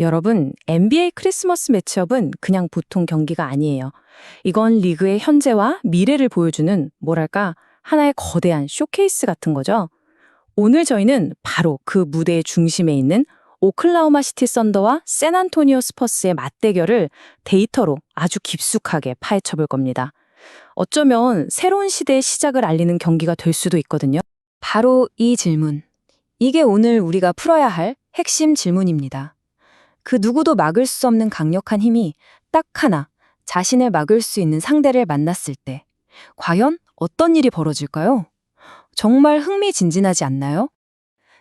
여러분, NBA 크리스마스 매치업은 그냥 보통 경기가 아니에요. 이건 리그의 현재와 미래를 보여주는 뭐랄까 하나의 거대한 쇼케이스 같은 거죠. 오늘 저희는 바로 그 무대의 중심에 있는 오클라호마 시티 썬더와 샌안토니오 스퍼스의 맞대결을 데이터로 아주 깊숙하게 파헤쳐 볼 겁니다. 어쩌면 새로운 시대의 시작을 알리는 경기가 될 수도 있거든요. 바로 이 질문. 이게 오늘 우리가 풀어야 할 핵심 질문입니다. 그 누구도 막을 수 없는 강력한 힘이 딱 하나, 자신을 막을 수 있는 상대를 만났을 때 과연 어떤 일이 벌어질까요? 정말 흥미진진하지 않나요?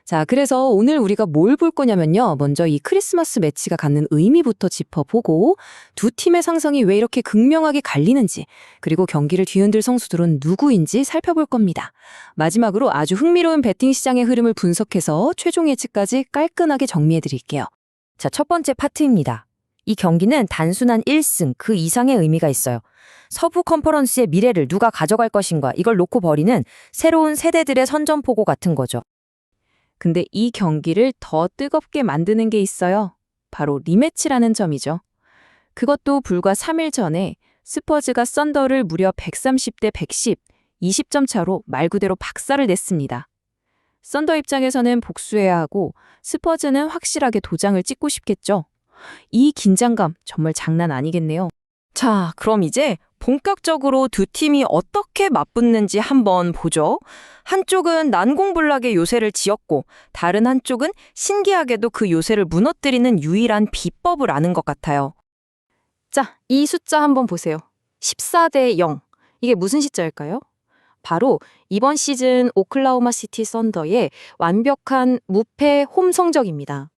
자, 그래서 오늘 우리가 뭘 볼 거냐면요. 먼저 이 크리스마스 매치가 갖는 의미부터 짚어보고 두 팀의 상성이 왜 이렇게 극명하게 갈리는지, 그리고 경기를 뒤흔들 선수들은 누구인지 살펴볼 겁니다. 마지막으로 아주 흥미로운 베팅 시장의 흐름을 분석해서 최종 예측까지 깔끔하게 정리해드릴게요. 자, 첫 번째 파트입니다. 이 경기는 단순한 1승, 그 이상의 의미가 있어요. 서부 컨퍼런스의 미래를 누가 가져갈 것인가, 이걸 놓고 벌이는 새로운 세대들의 선전포고 같은 거죠. 근데 이 경기를 더 뜨겁게 만드는 게 있어요. 바로 리매치라는 점이죠. 그것도 불과 3일 전에 스퍼즈가 썬더를 무려 130대 110, 20점 차로 말 그대로 박살을 냈습니다. 썬더 입장에서는 복수해야 하고 스퍼즈는 확실하게 도장을 찍고 싶겠죠. 이 긴장감 정말 장난 아니겠네요. 자, 그럼 이제 본격적으로 두 팀이 어떻게 맞붙는지 한번 보죠. 한쪽은 난공불락의 요새를 지었고 다른 한쪽은 신기하게도 그 요새를 무너뜨리는 유일한 비법을 아는 것 같아요. 자, 이 숫자 한번 보세요. 14대 0. 이게 무슨 숫자일까요? 바로 이번 시즌 오클라호마 시티 썬더의 완벽한 무패 홈 성적입니다.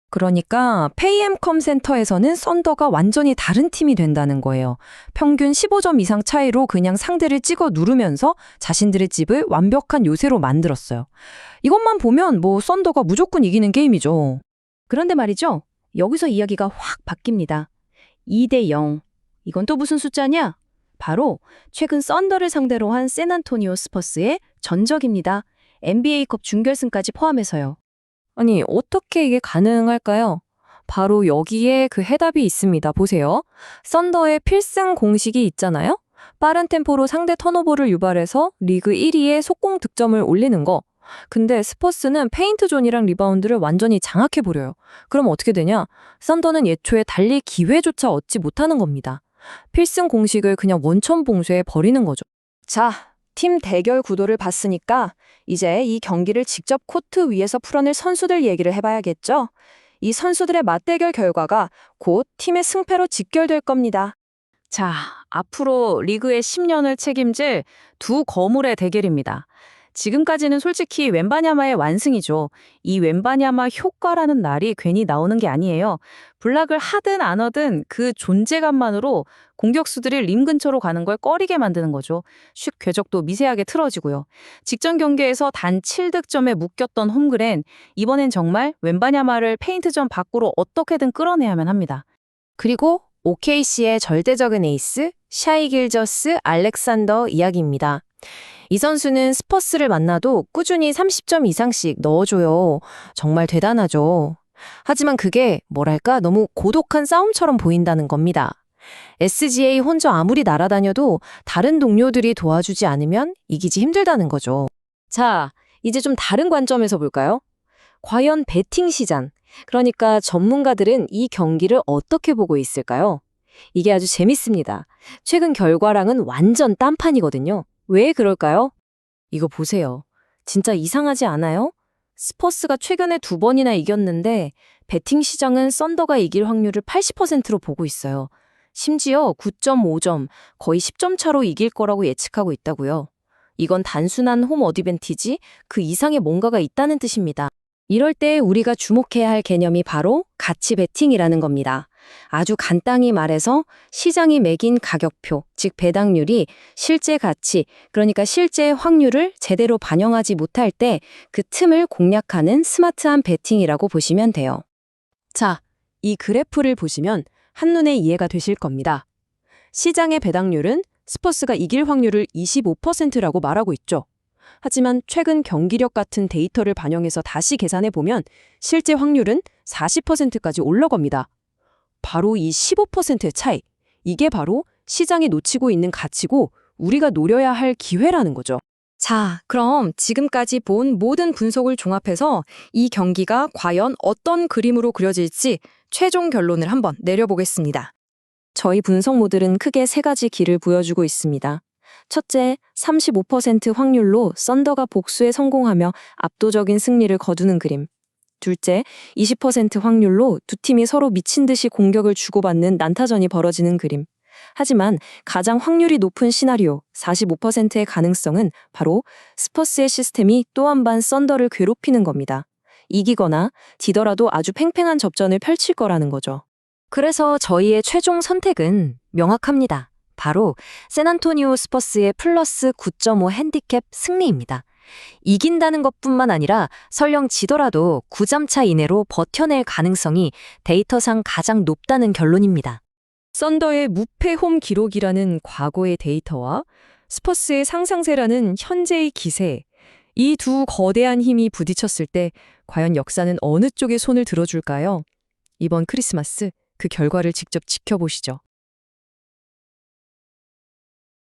그러니까 페이엠컴 센터에서는 썬더가 완전히 다른 팀이 된다는 거예요. 평균 15점 이상 차이로 그냥 상대를 찍어 누르면서 자신들의 집을 완벽한 요새로 만들었어요. 이것만 보면 썬더가 무조건 이기는 게임이죠. 그런데 말이죠. 여기서 이야기가 확 바뀝니다. 2대 0. 이건 또 무슨 숫자냐? 바로 최근 썬더를 상대로 한 샌안토니오 스퍼스의 전적입니다. NBA컵 준결승까지 포함해서요. 아니, 어떻게 이게 가능할까요? 바로 여기에 그 해답이 있습니다. 보세요. 썬더의 필승 공식이 있잖아요? 빠른 템포로 상대 턴오버를 유발해서 리그 1위의 속공 득점을 올리는 거. 근데 스퍼스는 페인트 존이랑 리바운드를 완전히 장악해버려요. 그럼 어떻게 되냐? 썬더는 예초에 달릴 기회조차 얻지 못하는 겁니다. 필승 공식을 그냥 원천 봉쇄해 버리는 거죠. 자, 팀 대결 구도를 봤으니까 이제 이 경기를 직접 코트 위에서 풀어낼 선수들 얘기를 해봐야겠죠? 이 선수들의 맞대결 결과가 곧 팀의 승패로 직결될 겁니다. 자, 앞으로 리그의 10년을 책임질 두 거물의 대결입니다. 지금까지는 솔직히 웬바냐마의 완승이죠. 이 웬바냐마 효과라는 날이 괜히 나오는 게 아니에요. 블락을 하든 안 하든 그 존재감만으로 공격수들이 림 근처로 가는 걸 꺼리게 만드는 거죠. 슛 궤적도 미세하게 틀어지고요. 직전 경기에서 단 7득점에 묶였던 홈그랜, 이번엔 정말 웬바냐마를 페인트전 밖으로 어떻게든 끌어내야만 합니다. 그리고 OKC의 절대적인 에이스 샤이 길저스 알렉산더 이야기입니다. 이 선수는 스퍼스를 만나도 꾸준히 30점 이상씩 넣어줘요. 정말 대단하죠. 하지만 그게 뭐랄까 너무 고독한 싸움처럼 보인다는 겁니다. SGA 혼자 아무리 날아다녀도 다른 동료들이 도와주지 않으면 이기지 힘들다는 거죠. 자, 이제 좀 다른 관점에서 볼까요? 과연 베팅 시장, 그러니까 전문가들은 이 경기를 어떻게 보고 있을까요? 이게 아주 재밌습니다. 최근 결과랑은 완전 딴판이거든요. 왜 그럴까요? 이거 보세요. 진짜 이상하지 않아요? 스퍼스가 최근에 2번이나 이겼는데 베팅 시장은 썬더가 이길 확률을 80%로 보고 있어요. 심지어 9.5점, 거의 10점 차로 이길 거라고 예측하고 있다고요. 이건 단순한 홈 어드밴티지, 그 이상의 뭔가가 있다는 뜻입니다. 이럴 때 우리가 주목해야 할 개념이 바로 가치 베팅이라는 겁니다. 아주 간단히 말해서 시장이 매긴 가격표, 즉 배당률이 실제 가치, 그러니까 실제 확률을 제대로 반영하지 못할 때 그 틈을 공략하는 스마트한 베팅이라고 보시면 돼요. 자, 이 그래프를 보시면 한눈에 이해가 되실 겁니다. 시장의 배당률은 스퍼스가 이길 확률을 25%라고 말하고 있죠. 하지만 최근 경기력 같은 데이터를 반영해서 다시 계산해 보면 실제 확률은 40%까지 올라갑니다. 바로 이 15%의 차이, 이게 바로 시장이 놓치고 있는 가치고 우리가 노려야 할 기회라는 거죠. 자, 그럼 지금까지 본 모든 분석을 종합해서 이 경기가 과연 어떤 그림으로 그려질지 최종 결론을 한번 내려보겠습니다. 저희 분석 모델은 크게 세 가지 길을 보여주고 있습니다. 첫째, 35% 확률로 썬더가 복수에 성공하며 압도적인 승리를 거두는 그림. 둘째, 20% 확률로 두 팀이 서로 미친 듯이 공격을 주고받는 난타전이 벌어지는 그림. 하지만 가장 확률이 높은 시나리오 45%의 가능성은 바로 스퍼스의 시스템이 또 한 번 썬더를 괴롭히는 겁니다. 이기거나 지더라도 아주 팽팽한 접전을 펼칠 거라는 거죠. 그래서 저희의 최종 선택은 명확합니다. 바로 샌안토니오 스퍼스의 플러스 9.5 핸디캡 승리입니다. 이긴다는 것뿐만 아니라 설령 지더라도 9점 차 이내로 버텨낼 가능성이 데이터상 가장 높다는 결론입니다. 썬더의 무패 홈 기록이라는 과거의 데이터와 스퍼스의 상상세라는 현재의 기세, 이 두 거대한 힘이 부딪혔을 때 과연 역사는 어느 쪽에 손을 들어줄까요? 이번 크리스마스 그 결과를 직접 지켜보시죠.